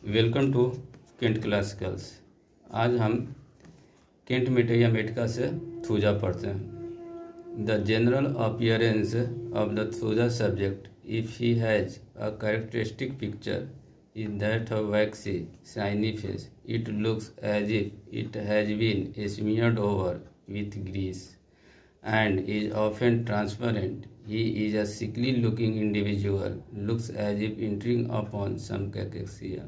Welcome to Kent classicals. आज हम Kent materia medica से थूजा पढ़ते हैं। The general appearance of the thuja subject if he has a characteristic picture is that of waxy shiny face. It looks as if it has been smeared over with grease and is often transparent. He is a sickly looking individual, looks as if entering upon some cachexia.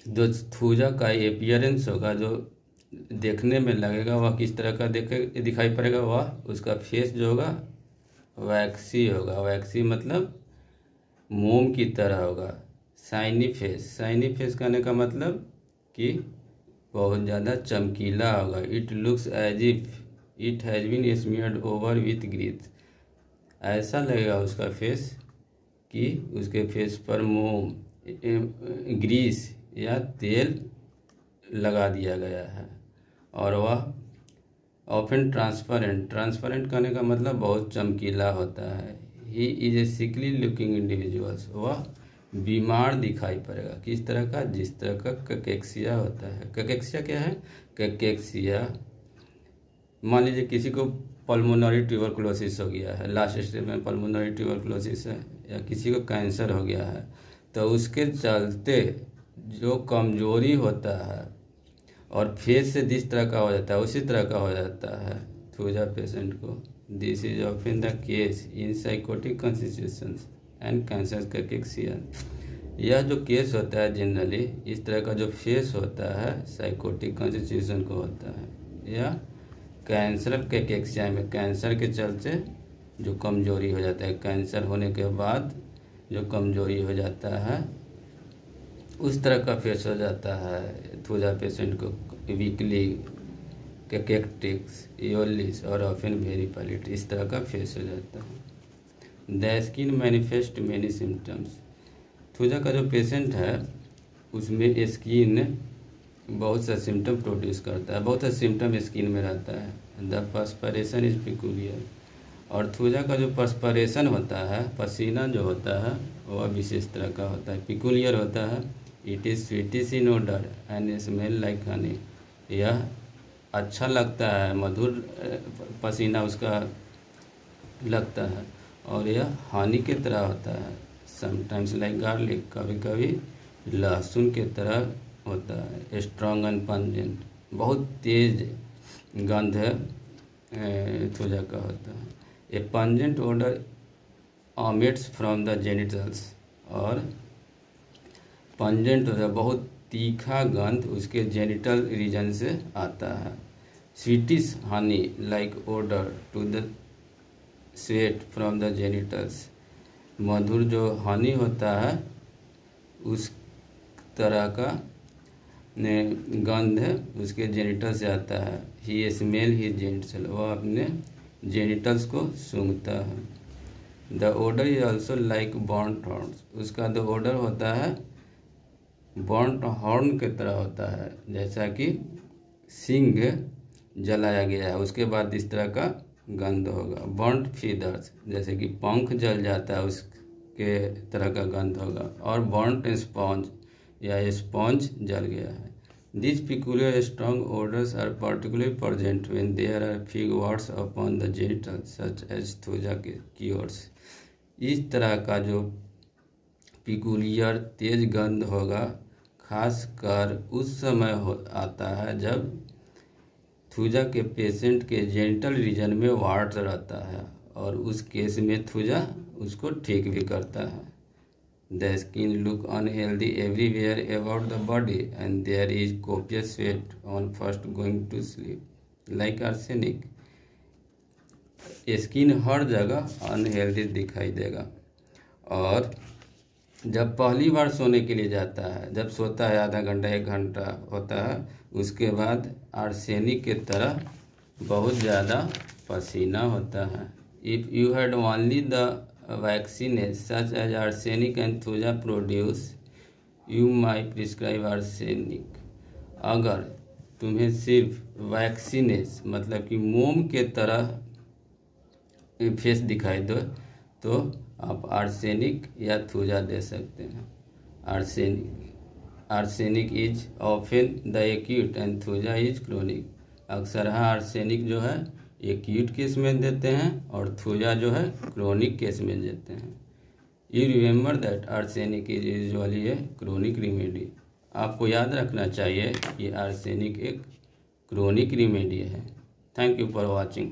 जो thuja का appearance होगा, जो देखने में लगेगा, वह किस तरह का दिखाई पड़ेगा। वह उसका फेस जो होगा वैक्सी होगा। वैक्सी मतलब मोम की तरह होगा। शाइनी फेस, शाइनी फेस कहने का मतलब कि बहुत ज़्यादा चमकीला होगा। It looks as if it has been smeared over with grease. ऐसा लगेगा उसका फेस कि उसके फेस पर मोम ग्रीस या तेल लगा दिया गया है। और वह ऑफन ट्रांसपेरेंट, ट्रांसपेरेंट करने का मतलब बहुत चमकीला होता है। He is a sickly looking individuals, वह बीमार दिखाई पड़ेगा। किस तरह का? जिस तरह का कैकेक्सिया होता है। कैकेक्सिया क्या है? कैकेक्सिया, मान लीजिए किसी को पल्मोनरी ट्यूबरकुलोसिस हो गया है, लास्ट स्टेज में पल्मोनरी ट्यूबरकुलोसिस है, या किसी को कैंसर हो गया है, तो उसके चलते जो कमजोरी होता है और फेस से जिस तरह का हो जाता है उसी तरह का हो जाता है थूजा पेशेंट को। This is often the case in sycotic constitutions and cancer cachexia. यह जो केस होता है जनरली इस तरह का जो फेस होता है साइकोटिक कॉन्स्टिट्यूशन को होता है, या कैंसर कैकेक्सिया में कैंसर के चलते जो कमजोरी हो जाता है, कैंसर होने के बाद जो कमजोरी हो जाता है उस तरह का फेस हो जाता है थूजा पेशेंट को। वीकली, कैकेक्टिक्स, योलिस और ऑफन वेरी पैलिट, इस तरह का फेस हो जाता है। The skin manifest many symptoms. Thuja का जो पेशेंट है उसमें स्किन बहुत सा सिम्टम प्रोड्यूस करता है, बहुत सा सिम्टम स्किन में रहता है। The perspiration is peculiar. और थूजा का जो पर्सपरेशन होता है, पसीना जो होता है, वह विशेष तरह का होता है, पिकुलियर होता है। It is sweetish in odour and smell like honey. यह अच्छा लगता है, मधुर पसीना उसका लगता है और यह हनी की तरह होता है। समटाइम्स लाइक गार्लिक, कभी कभी लहसुन के तरह होता है। स्ट्रॉन्ग एंड पंजेंट, बहुत तेज गंध थूजा का होता है। A pungent odour omits from the genitals. और पंजेंट होता है, बहुत तीखा गंध उसके जेनिटल रीजन से आता है। Sweetish honey like odour to the sweat from the genitals. मधुर जो हनी होता है उस तरह का गंध उसके जेनिटल से आता है। ही स्मेल ही जेनिटल, वह अपने जेनिटल्स को सूंघता है। The odour is also like burnt horns. उसका जो ओडर होता है बर्न्ट हॉर्न की तरह होता है, जैसा कि सींग जलाया गया है उसके बाद इस तरह का गंध होगा। बर्न्ट फीदर्स, जैसे कि पंख जल जाता है उसके तरह का गंध होगा। और बर्न्ट स्पॉन्ज, या स्पॉन्ज जल गया है। This peculiar strong odours are particularly present when there are fig warts upon the genital such as thuja cures. इस तरह का जो पिकुलियर तेज गंध होगा खासकर उस समय आता है जब थूजा के पेशेंट के जेनिटल रीजन में वार्ड रहता है, और उस केस में थूजा उसको ठीक भी करता है। The skin look unhealthy everywhere about the body and there is copious sweat on first going to sleep like arsenic. Skin हर जगह अनहेल्दी दिखाई देगा, और जब पहली बार सोने के लिए जाता है, जब सोता है आधा घंटा 1 घंटा होता है, उसके बाद आर्सेनिक के तरह बहुत ज़्यादा पसीना होता है। If you had only the waxiness such as arsenic and thuja produce you may prescribe arsenic. अगर तुम्हें सिर्फ वैक्सीनेस मतलब कि मोम के तरह फेस दिखाई दो तो आप आर्सेनिक या थूजा दे सकते हैं। Arsenic is often the acute and thuja is chronic. अक्सर आर्सेनिक जो है एक्यूट केस में देते हैं और थूजा जो है क्रोनिक केस में देते हैं। You remember that arsenic is usually A chronic remedy. आपको याद रखना चाहिए कि आर्सेनिक एक क्रोनिक रिमेडी है। Thank you for watching.